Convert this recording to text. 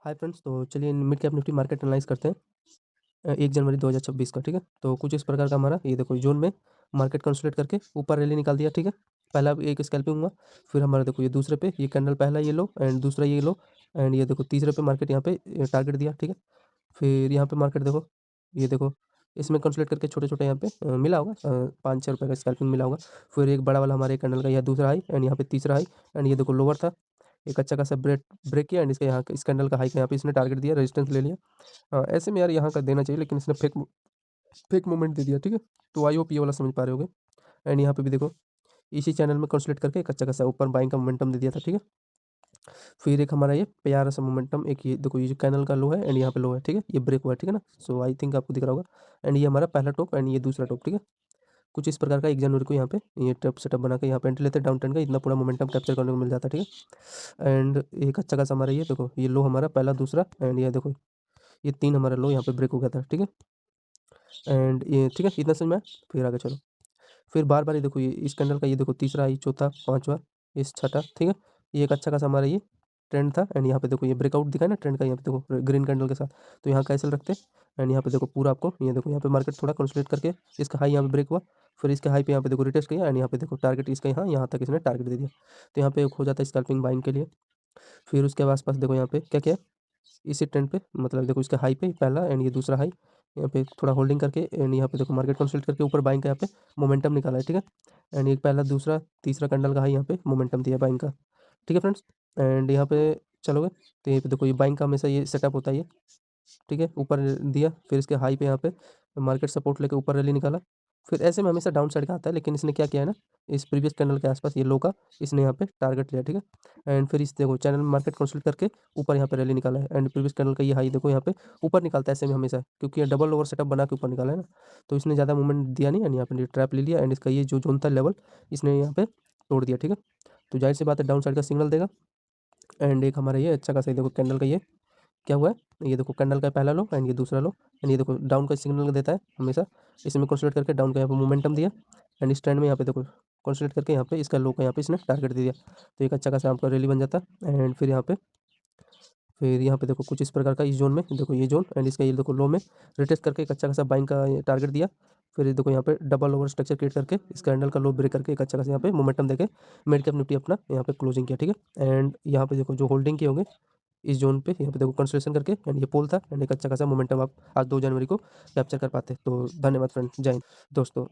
Hi friends, तो चलिए mid cap Nifty market analyse करते हैं 1 जनवरी 2026 का, ठीक है। तो कुछ इस प्रकार का हमारा ये देखो ज़ोन में मार्केट कंसोलिडेट करके ऊपर रैली निकाल दिया, ठीक है। पहला एक स्कैल्पिंग हुआ, फिर हमारा देखो ये दूसरे पे ये कैंडल पहला ये लो एंड दूसरा ये लो एंड ये देखो तीसरे पे मार्केट यहाँ पे टारगेट दिया, ठीक है। फिर यहाँ पे मार्केट देखो, ये देखो इसमें कंसोलिडेट करके छोटे-छोटे यहाँ पे मिला होगा 5-6 रुपए का स्कैल्पिंग मिला होगा। फिर एक बड़ा वाला हमारे कैंडल का यह दूसरा हाई एंड यहाँ पे तीसरा हाई एंड ये देखो लोअर था। एक अच्छा खासा ब्रेक ब्रेक किया एंड इसके यहाँ इस कैंडल का हाई का यहाँ पे इसने टारगेट दिया, रेजिस्टेंस ले लिया। ऐसे में यार यहाँ का देना चाहिए लेकिन इसने फेक मूवमेंट दे दिया, ठीक है। तो आई होप ये वाला समझ पा रहे होगे। एंड यहाँ पे भी देखो इसी चैनल में कंसोलिडेट करके एक अच्छा खासा ऊपर बाइंग का मोमेंटम दे दिया था, ठीक है। फिर एक हमारा ये प्यारा सा मोमेंटम, एक ये देखो ये जो कैनल का लो है एंड यहाँ पे लो है, ठीक है। ये ब्रेक हुआ है, ठीक है ना। सो आई थिंक आपको दिख रहा होगा एंड ये हमारा पहला टॉप एंड ये दूसरा टॉप, ठीक है। कुछ इस प्रकार का 1 जनवरी को यहाँ पे ये टॉप सेटअप बना के यहाँ पे एंट्री लेते हैं डाउन ट्रेंड का, इतना पूरा मोमेंटम कैप्चर करने को मिल जाता है, ठीक है। एंड एक अच्छा खासा हमारा ये देखो ये लो हमारा पहला दूसरा एंड ये देखो ये 3 हमारा लो यहाँ पे ब्रेक हो गया था, ठीक है। एंड ये ठीक है, इतना समझ में आया? फिर आगे चलो। फिर बार-बार ये देखो ये इस कैंडल का ये देखो तीसरा, ये चौथा, पाँचवाँ, ये छठा, ठीक है। ये एक अच्छा खासा हमारा ये ट्रेंड था एंड यहाँ पे देखो ये ब्रेकआउट दिखा है ना ट्रेंड का, यहाँ पे देखो ग्रीन कैंडल के साथ। तो यहाँ कैंसल रखते हैं एंड यहाँ पे देखो पूरा आपको ये देखो यहाँ पे मार्केट थोड़ा कंसोलिडेट करके इसका हाई यहाँ पे ब्रेक हुआ। फिर इसके हाई पे यहाँ पे देखो रिटेस्ट किया एंड यहाँ पे देखो टारगेट इसका यहाँ तक इसने टारगेट दे दिया। तो यहाँ पे हो जाता है स्कैल्पिंग बाइंग के लिए। फिर उसके आस-पास देखो यहाँ पे क्या किया, इसी ट्रेंड पे मतलब देखो इसका हाई पे पहला एंड ये दूसरा हाई, यहाँ पे थोड़ा होल्डिंग करके एंड यहाँ पे देखो मार्केट कंसोलिडेट करके ऊपर बाइंग का यहाँ पे मोमेंटम निकाला है, ठीक है। एंड एक पहला दूसरा तीसरा कैंडल का हाई यहाँ पे मोमेंटम दिया बाइंग का, ठीक है फ्रेंड्स। एंड यहाँ पे चलोगे तो यहीं पे देखो ये बाइंग का हमेशा ये सेटअप होता है ये, ठीक है। ऊपर दिया फिर इसके हाई पे यहाँ पे मार्केट सपोर्ट लेके ऊपर रैली निकाला। फिर ऐसे में हमेशा डाउन साइड का आता है लेकिन इसने क्या किया है ना, इस प्रीवियस कैंडल के आसपास ये लो का इसने यहाँ पे टारगेट लिया, ठीक है। एंड फिर इस देखो चैनल में मार्केट कंसोलिडेट करके ऊपर यहाँ पे रैली निकाला है एंड प्रीवियस कैंडल का ये हाई देखो यहाँ पे ऊपर निकालता है ऐसे में हमेशा, क्योंकि ये डबल ओवर सेटअप बना के ऊपर निकाला है ना। तो इसने ज़्यादा मूवमेंट दिया नहीं एंड यहाँ पे ट्रैप ले लिया एंड इसका ये जो जोन था लेवल इसने यहाँ पे तोड़ दिया, ठीक है। तो जाहिर सी बात है डाउन साइड का सिग्नल देगा। एंड एक हमारा ये अच्छा खासा देखो कैंडल का ये क्या हुआ है, ये देखो कैंडल का पहला लो एंड ये दूसरा लो एंड ये देखो डाउन का सिग्नल देता है हमेशा। इसमें कंसोलिडेट करके डाउन का यहाँ पे मोमेंटम दिया एंड इस ट्रेंड में यहाँ पे देखो कंसोलिडेट करके यहाँ पे इसका लो का यहाँ पे इसने टारगेट दे दिया। तो एक अच्छा खासा आपका रैली बन जाता है एंड फिर यहाँ पे देखो कुछ इस प्रकार का इस जोन में देखो ये जोन एंड इसका ये देखो लो में रिटेस्ट करके एक अच्छा खासा बाइंग का टारगेट दिया। फिर ये देखो यहाँ पे डबल ओवर स्ट्रक्चर क्रिएट करके इस कैंडल का लो ब्रेक करके एक अच्छा खासा यहाँ पे मोमेंटम देके मिड कैप निफ्टी अपना यहाँ पे क्लोजिंग किया, ठीक है। एंड यहाँ पे देखो जो होल्डिंग किए होंगे इस जोन पे यहाँ पे देखो कंसोलिडेशन करके एंड ये पोल था एंड एक अच्छा खासा मोमेंटम आप आज 2 जनवरी को कैप्चर कर पाते। तो धन्यवाद फ्रेंड, जय हिंद दोस्तों।